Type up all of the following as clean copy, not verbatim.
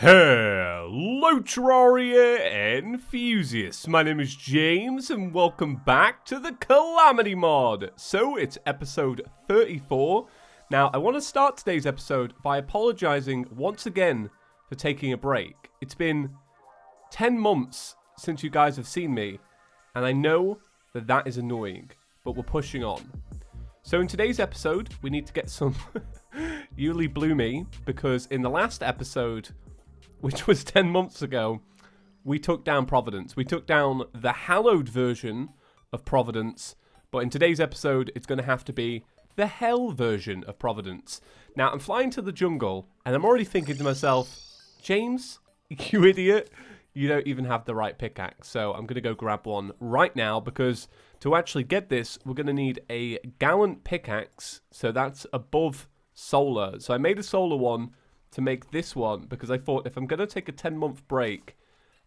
Hello Terraria enthusiasts, my name is James and welcome back to the Calamity Mod. So it's episode 34. Now I want to start today's episode by apologizing once again for taking a break. It's been 10 months since you guys have seen me and I know that that is annoying, but we're pushing on. So in today's episode we need to get some Yuli Bloomy because in the last episode, which was 10 months ago, we took down Providence. We took down the hallowed version of Providence, but in today's episode, it's going to have to be the hell version of Providence. Now, I'm flying to the jungle, and I'm already thinking to myself, James, you idiot, you don't even have the right pickaxe. So I'm going to go grab one right now, because to actually get this, we're going to need a gallant pickaxe, so that's above solar. So I made a solar one to make this one because I thought if I'm going to take a 10-month break,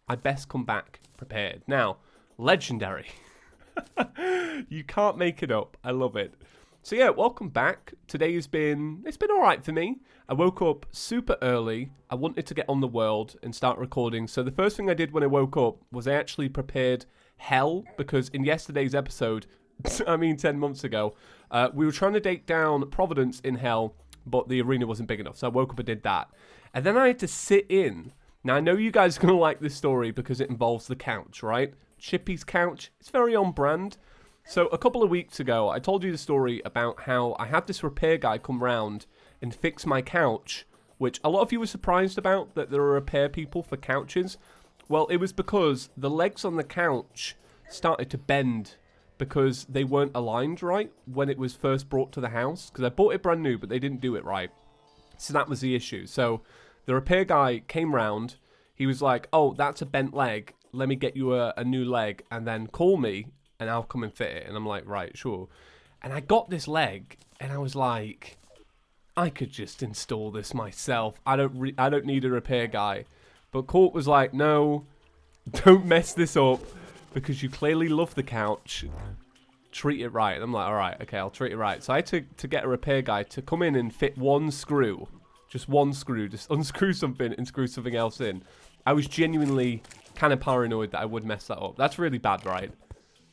I best come back prepared. Now, legendary. You can't make it up. I love it. So yeah, welcome back. Today it's been all right for me. I woke up super early. I wanted to get on the world and start recording. So the first thing I did when I woke up was I actually prepared hell because in yesterday's episode, I mean 10 months ago, we were trying to take down Providence in hell, but the arena wasn't big enough, so I woke up and did that. And then I had to sit in. Now, I know you guys are going to like this story because it involves the couch, right? ChippysCouch. It's very on brand. So a couple of weeks ago, I told you the story about how I had this repair guy come round and fix my couch, which a lot of you were surprised about, that there are repair people for couches. Well, it was because the legs on the couch started to bend because they weren't aligned right when it was first brought to the house. Because I bought it brand new, but they didn't do it right. So that was the issue. So the repair guy came round. He was like, oh, that's a bent leg. Let me get you a new leg and then call me and I'll come and fit it. And I'm like, right, sure. And I got this leg and I was like, I could just install this myself. I don't need a repair guy. But Court was like, no, don't mess this up. Because you clearly love the couch, treat it right. And I'm like, all right, okay, I'll treat it right. So I had to get a repair guy to come in and fit one screw. Just one screw. Just unscrew something and screw something else in. I was genuinely kind of paranoid that I would mess that up. That's really bad, right?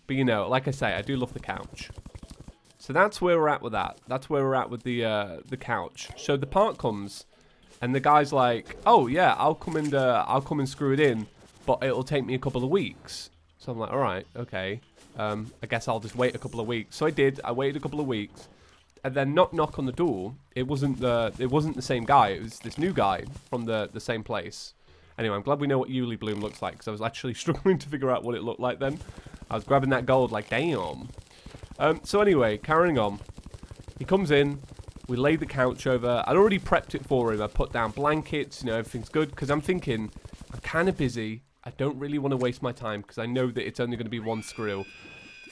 But you know, like I say, I do love the couch. So that's where we're at with that. That's where we're at with the couch. So the part comes, and the guy's like, oh yeah, I'll come and screw it in, but it'll take me a couple of weeks. So I'm like, all right, okay. I guess I'll just wait a couple of weeks. So I did. I waited a couple of weeks, and then knock on the door. It wasn't the same guy. It was this new guy from the same place. Anyway, I'm glad we know what Yuli Bloom looks like because I was actually struggling to figure out what it looked like then. I was grabbing that gold like, damn. So anyway, carrying on. He comes in. We lay the couch over. I'd already prepped it for him. I put down blankets. You know, everything's good because I'm thinking I'm kind of busy. I don't really want to waste my time because I know that it's only going to be one screw.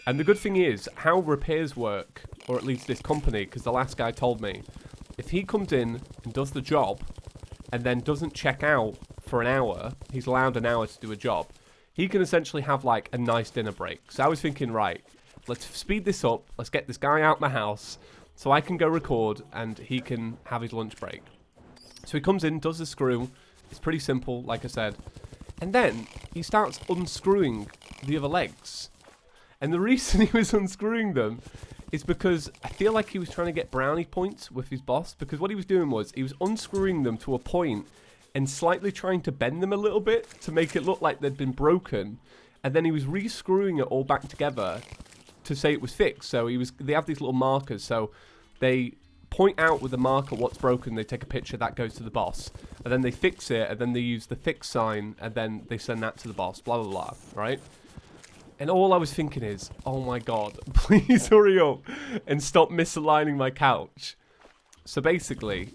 And the good thing is how repairs work, or at least this company, because the last guy told me, if he comes in and does the job and then doesn't check out for an hour, he's allowed an hour to do a job, he can essentially have like a nice dinner break. So I was thinking, right, let's speed this up. Let's get this guy out my house so I can go record and he can have his lunch break. So he comes in, does the screw. It's pretty simple, like I said. And then he starts unscrewing the other legs. And the reason he was unscrewing them is because I feel like he was trying to get brownie points with his boss. Because what he was doing was he was unscrewing them to a point and slightly trying to bend them a little bit to make it look like they'd been broken. And then he was re-screwing it all back together to say it was fixed. So they have these little markers. So they point out with the marker what's broken, they take a picture, that goes to the boss, and then they fix it, and then they use the fix sign, and then they send that to the boss, blah blah blah, right? And all I was thinking is, oh my god, please hurry up and stop misaligning my couch. So basically,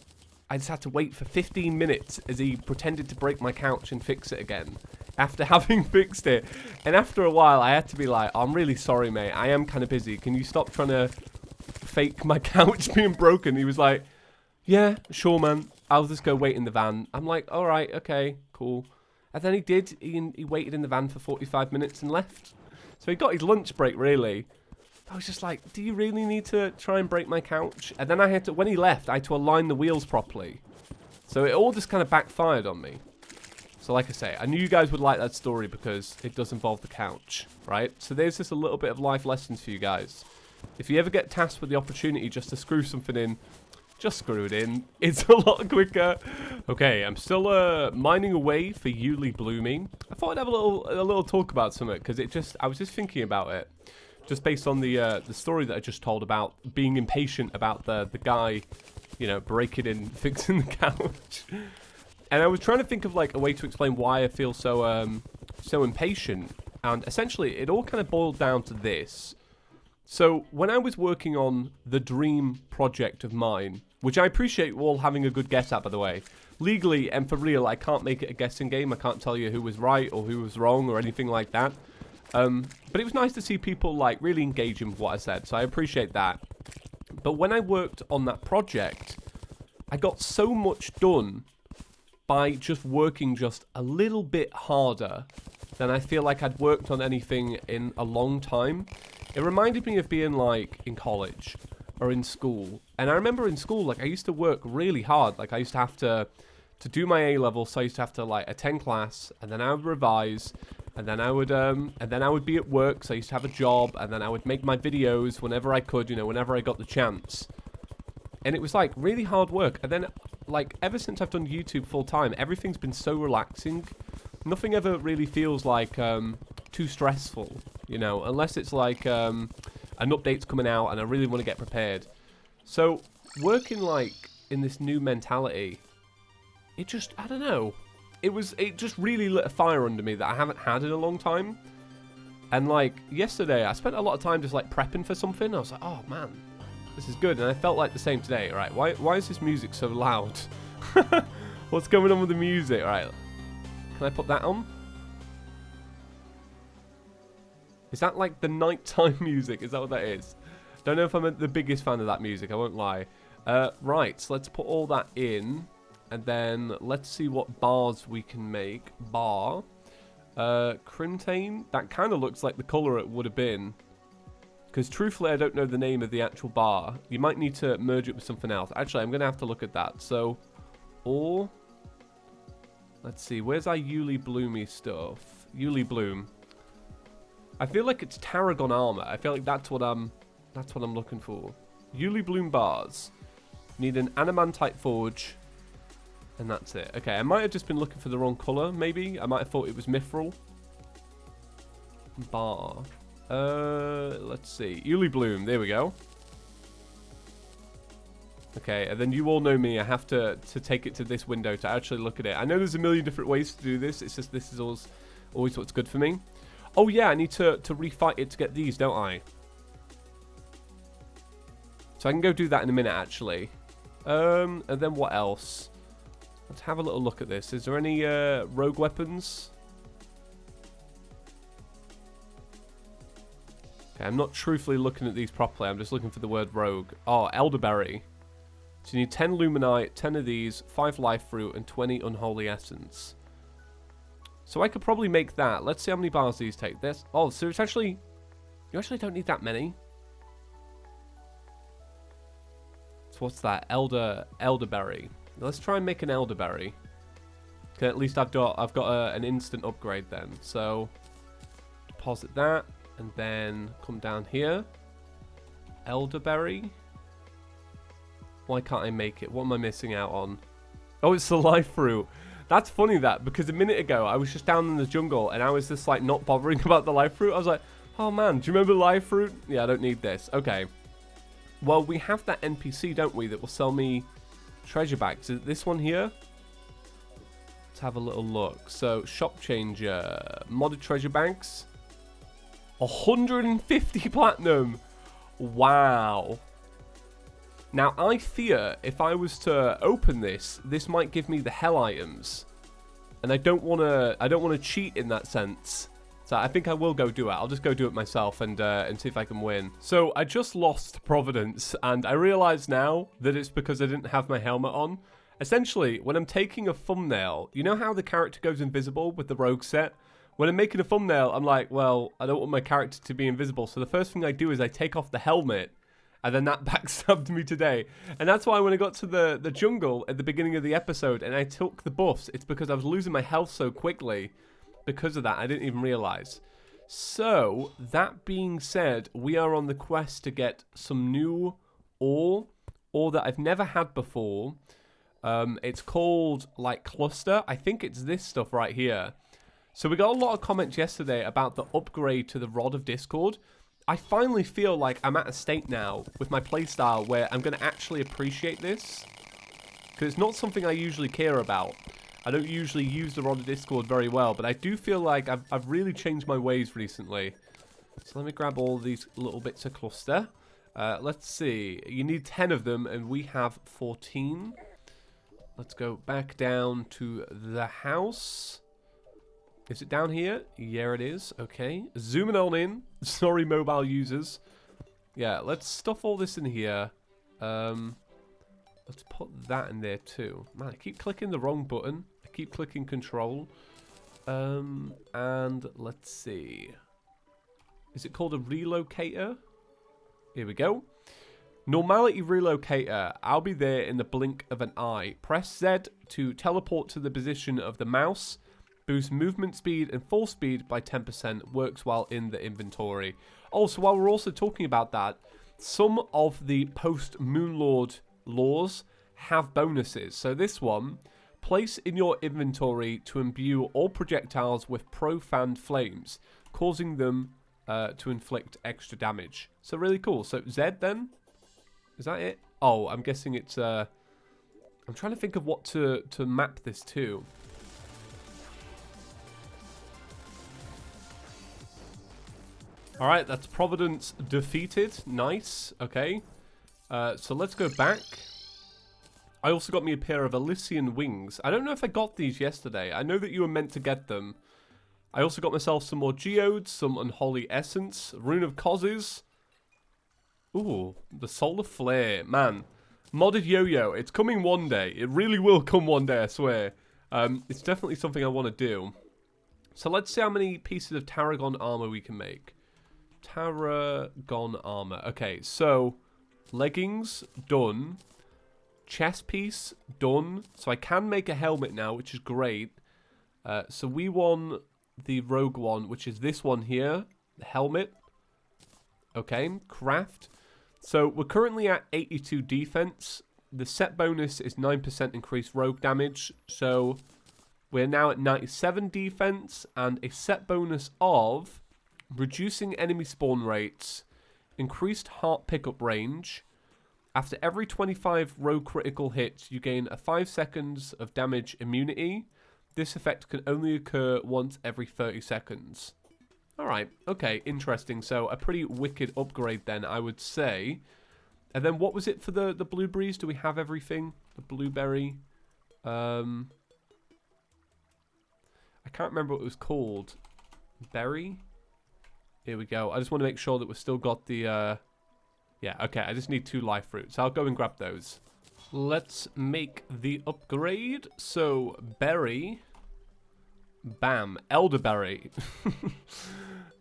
I just had to wait for 15 minutes as he pretended to break my couch and fix it again after having fixed it. And after a while, I had to be like, oh, I'm really sorry, mate, I am kind of busy, can you stop trying to fake my couch being broken? He was like, yeah, sure, man, I'll just go wait in the van. I'm like, all right, okay, cool. And then he did. He waited in the van for 45 minutes and left. So he got his lunch break, really. I was just like, do you really need to try and break my couch? And then I had to, when he left, I had to align the wheels properly. So it all just kind of backfired on me. So like I say, I knew you guys would like that story because it does involve the couch, right? So there's just a little bit of life lessons for you guys. If you ever get tasked with the opportunity just to screw something in, just screw it in. It's a lot quicker. Okay, I'm still mining away for Yuli Blooming. I thought I'd have a little talk about something because I was just thinking about it, just based on the story that I just told about being impatient about the guy, you know, breaking in, fixing the couch. And I was trying to think of like a way to explain why I feel so so impatient, and essentially it all kind of boiled down to this. So when I was working on the dream project of mine, which I appreciate you all having a good guess at, by the way. Legally and for real, I can't make it a guessing game. I can't tell you who was right or who was wrong or anything like that. But it was nice to see people like really engaging with what I said, so I appreciate that. But when I worked on that project, I got so much done by just working just a little bit harder than I feel like I'd worked on anything in a long time. It reminded me of being like in college or in school. And I remember in school, like I used to work really hard. Like I used to have to do my A-level, so I used to have to like attend class, and then I would revise, and then I would be at work, so I used to have a job, and then I would make my videos whenever I could, you know, whenever I got the chance. And it was like really hard work. And then like ever since I've done YouTube full time, everything's been so relaxing. Nothing ever really feels like too stressful, you know, unless it's like an update's coming out and I really want to get prepared. So working like in this new mentality, it just, I don't know, it just really lit a fire under me that I haven't had in a long time. And like yesterday, I spent a lot of time just like prepping for something. I was like, oh man, this is good. And I felt like the same today. All right, why is this music so loud? What's going on with the music? All right, can I put that on? Is that like the nighttime music? Is that what that is? Don't know if I'm the biggest fan of that music, I won't lie. Right, so let's put all that in. And then let's see what bars we can make. Bar. Crimtane. That kind of looks like the colour it would have been. Because truthfully, I don't know the name of the actual bar. You might need to merge it with something else. Actually, I'm going to have to look at that. So, or... let's see, where's our Yuli Bloomy stuff? Yuli Bloom. I feel like it's Tarragon armor. I feel like that's what I'm looking for. Yuli Bloom bars. Need an Animantite forge. And that's it. Okay, I might have just been looking for the wrong colour, maybe. I might have thought it was Mithril. Bar. Let's see. Yuli Bloom, there we go. Okay, and then you all know me. I have to take it to this window to actually look at it. I know there's a million different ways to do this. It's just this is always what's good for me. Oh yeah, I need to refight it to get these, don't I? So I can go do that in a minute, actually. And then what else? Let's have a little look at this. Is there any rogue weapons? Okay, I'm not truthfully looking at these properly. I'm just looking for the word rogue. Oh, elderberry. So you need 10 luminite, 10 of these, 5 life fruit, and 20 unholy essence. So I could probably make that. Let's see how many bars these take. This. Oh, so it's actually... you actually don't need that many. So what's that? Elderberry. Let's try and make an elderberry. Okay, at least I've got an instant upgrade then. So deposit that, and then come down here. Elderberry. Why can't I make it? What am I missing out on? Oh, it's the life fruit. That's funny that, because a minute ago I was just down in the jungle and I was just like not bothering about the life fruit. I was like, oh man, do you remember life fruit? Yeah, I don't need this. Okay. Well, we have that NPC, don't we, that will sell me treasure bags. Is it this one here? Let's have a little look. So, shop changer, modded treasure bags. 150 platinum. Wow. Now, I fear if I was to open this, this might give me the hell items. And I don't want to cheat in that sense. So I think I will go do it. I'll just go do it myself and see if I can win. So I just lost Providence, and I realize now that it's because I didn't have my helmet on. Essentially, when I'm taking a thumbnail, you know how the character goes invisible with the rogue set? When I'm making a thumbnail, I'm like, well, I don't want my character to be invisible. So the first thing I do is I take off the helmet, And then that backstabbed me today. And that's why when I got to the jungle at the beginning of the episode and I took the buffs, it's because I was losing my health so quickly. Because of that, I didn't even realize. So, that being said, we are on the quest to get some new ore that I've never had before. It's called, like, cluster. I think it's this stuff right here. So we got a lot of comments yesterday about the upgrade to the Rod of Discord. I finally feel like I'm at a state now with my playstyle where I'm going to actually appreciate this. Because it's not something I usually care about. I don't usually use the Rod of Discord very well, but I do feel like I've really changed my ways recently. So let me grab all these little bits of cluster. Let's see. You need 10 of them, and we have 14. Let's go back down to the house. Is it down here? Yeah, it is. Okay. Zooming on in. Sorry, mobile users. Yeah, let's stuff all this in here. Let's put that in there too. Man, I keep clicking the wrong button. I keep clicking control. And let's see. Is it called a relocator? Here we go. Normality relocator. I'll be there in the blink of an eye. Press Z to teleport to the position of the mouse. Boost movement speed and full speed by 10%. Works while in the inventory. Also, while we're also talking about that, some of the post-Moonlord laws have bonuses. So this one, place in your inventory to imbue all projectiles with profane flames, causing them to inflict extra damage. So really cool. So Z then? Is that it? Oh, I'm guessing it's... I'm trying to think of what to map this to. Alright, that's Providence defeated. Nice. Okay. So let's go back. I also got me a pair of Elysian wings. I don't know if I got these yesterday. I know that you were meant to get them. I also got myself some more geodes, some unholy essence, rune of causes. Ooh, the solar flare. Man, modded yo-yo. It's coming one day. It really will come one day, I swear. It's definitely something I want to do. So let's see how many pieces of Tarragon armor we can make. Tarragon armor. Okay, so leggings, done. Chest piece, done. So I can make a helmet now, which is great. So we want the rogue one, which is this one here. The helmet. Okay, craft. So we're currently at 82 defense. The set bonus is 9% increased rogue damage. So we're now at 97 defense and a set bonus of reducing enemy spawn rates, increased heart pickup range. After every 25 rogue critical hits, you gain a 5 seconds of damage immunity. This effect can only occur once every 30 seconds. Alright, okay, interesting. So a pretty wicked upgrade then, I would say. And then what was it for the blueberries? Do we have everything? The blueberry. I can't remember what it was called. Berry? Here we go. I just want to make sure that we've still got the... Yeah, okay, I just need 2 life fruits. I'll go and grab those. Let's make the upgrade. So, berry. Bam. Elderberry.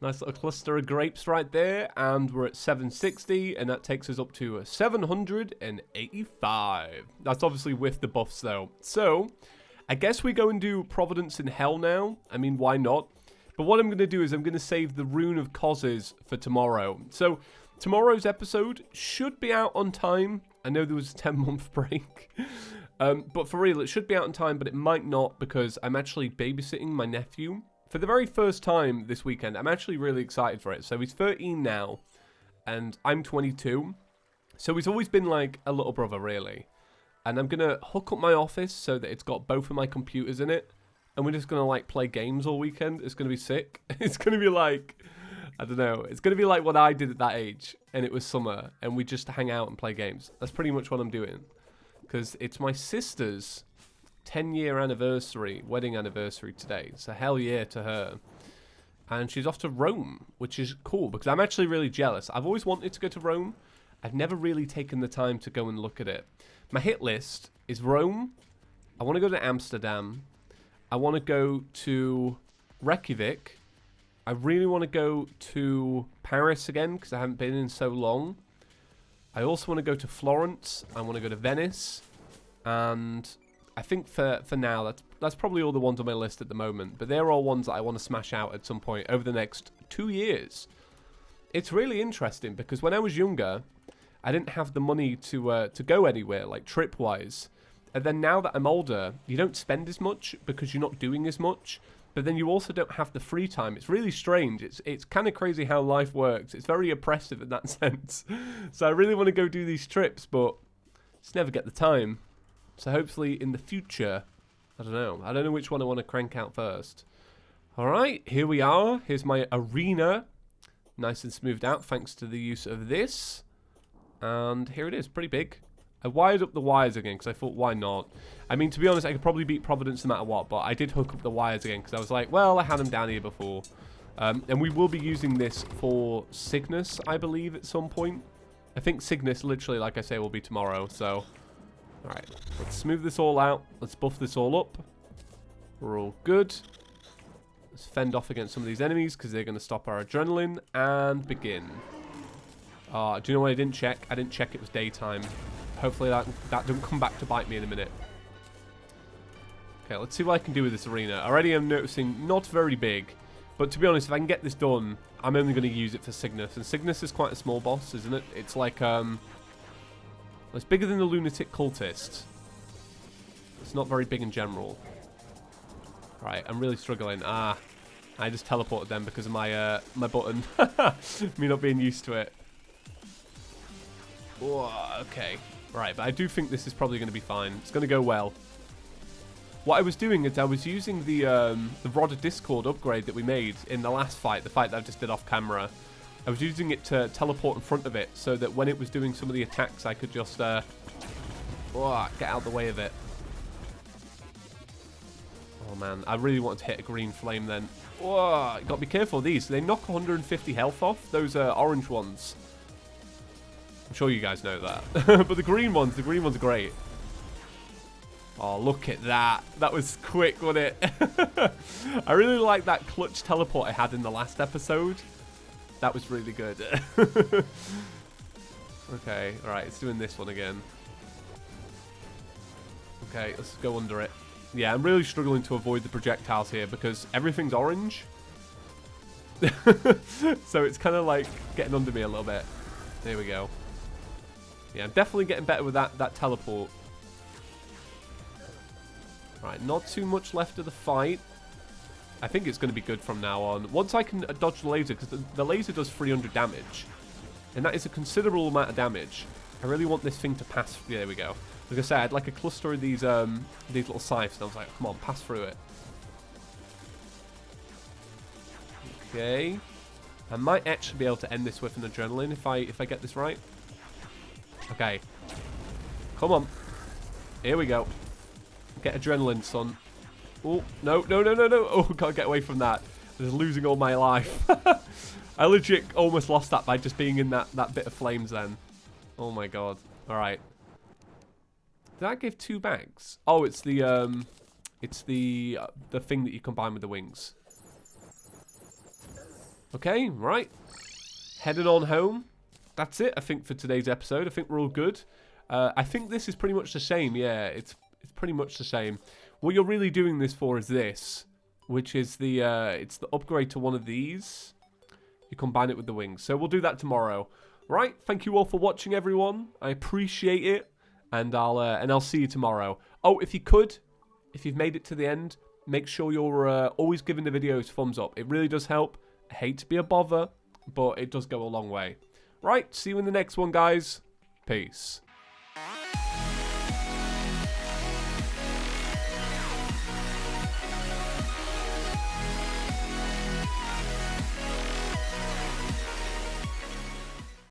Nice little cluster of grapes right there. And we're at 760, and that takes us up to 785. That's obviously with the buffs, though. So, I guess we go and do Providence in Hell now. I mean, why not? But what I'm going to do is I'm going to save the Rune of Causes for tomorrow. So, tomorrow's episode should be out on time. I know there was a 10-month break. But for real, it should be out on time, but it might not because I'm actually babysitting my nephew for the very first time this weekend. I'm actually really excited for it. So he's 13 now, and I'm 22. So he's always been like a little brother, really. And I'm going to hook up my office so that it's got both of my computers in it. And we're just going to like play games all weekend. It's going to be sick. It's going to be like... I don't know. It's going to be like what I did at that age. And it was summer. And we just hang out and play games. That's pretty much what I'm doing. Because it's my sister's 10-year anniversary, wedding anniversary today. So hell yeah to her. And she's off to Rome, which is cool. Because I'm actually really jealous. I've always wanted to go to Rome. I've never really taken the time to go and look at it. My hit list is Rome. I want to go to Amsterdam. I want to go to Reykjavik. I really want to go to Paris again because I haven't been in so long. I also want to go to Florence. I want to go to Venice. And I think for now, that's probably all the ones on my list at the moment. But they're all ones that I want to smash out at some point over the next 2 years. It's really interesting because when I was younger, I didn't have the money to go anywhere, like trip-wise. And then now that I'm older, you don't spend as much because you're not doing as much. But then you also don't have the free time. It's really strange. It's kind of crazy how life works. It's very oppressive in that sense. So I really want to go do these trips, but just never get the time. So hopefully in the future, I don't know which one I want to crank out first. All right, here we are. Here's my arena. Nice and smoothed out thanks to the use of this. And here it is, pretty big. I wired up the wires again because I thought, why not? I mean, to be honest, I could probably beat Providence no matter what, but I did hook up the wires again because I was like, well, I had them down here before. And we will be using this for Cygnus, I believe, at some point. I think Cygnus, literally, like I say, will be tomorrow, so... Alright, let's smooth this all out. Let's buff this all up. We're all good. Let's fend off against some of these enemies because they're going to stop our adrenaline. And begin. Do you know what I didn't check? I didn't check it was daytime. Hopefully that doesn't come back to bite me in a minute. Okay, let's see what I can do with this arena. Already I'm noticing not very big. But to be honest, if I can get this done, I'm only going to use it for Cygnus. And Cygnus is quite a small boss, isn't it? It's like, it's bigger than the Lunatic Cultist. It's not very big in general. Right, I'm really struggling. I just teleported them because of my my button. Me not being used to it. Whoa, okay. Right, but I do think this is probably going to be fine. It's going to go well. What I was doing is I was using the Rod of Discord upgrade that we made in the last fight, the fight that I just did off camera. I was using it to teleport in front of it so that when it was doing some of the attacks, I could just get out of the way of it. Oh, man. I really wanted to hit a green flame then. Whoa, you got to be careful of these. They knock 150 health off, those orange ones. I'm sure you guys know that. But the green ones are great. Oh, look at that. That was quick, wasn't it? I really like that clutch teleport I had in the last episode. That was really good. Okay, alright, it's doing this one again. Okay, let's go under it. Yeah, I'm really struggling to avoid the projectiles here because everything's orange. So it's kind of like getting under me a little bit. There we go. Yeah, I'm definitely getting better with that teleport. Right, not too much left of the fight. I think it's going to be good from now on. Once I can dodge the laser, because the laser does 300 damage. And that is a considerable amount of damage. I really want this thing to pass. Yeah, there we go. Like I said, I had like a cluster of these little scythes. And I was like, come on, pass through it. Okay. I might actually be able to end this with an adrenaline if I get this right. Okay. Come on. Here we go. Get adrenaline, son. Oh, no. Oh, can't get away from that. I'm just losing all my life. I legit almost lost that by just being in that bit of flames then. Oh my god. Alright. Did that give 2 bags? Oh, it's the thing that you combine with the wings. Okay, right. Heading on home. That's it, I think, for today's episode. I think we're all good. I think this is pretty much the same. Yeah, it's pretty much the same. What you're really doing this for is this, which is it's the upgrade to one of these. You combine it with the wings. So we'll do that tomorrow. Right, thank you all for watching, everyone. I appreciate it, and I'll see you tomorrow. Oh, if you've made it to the end, make sure you're always giving the videos thumbs up. It really does help. I hate to be a bother, but it does go a long way. Right, see you in the next one, guys. Peace.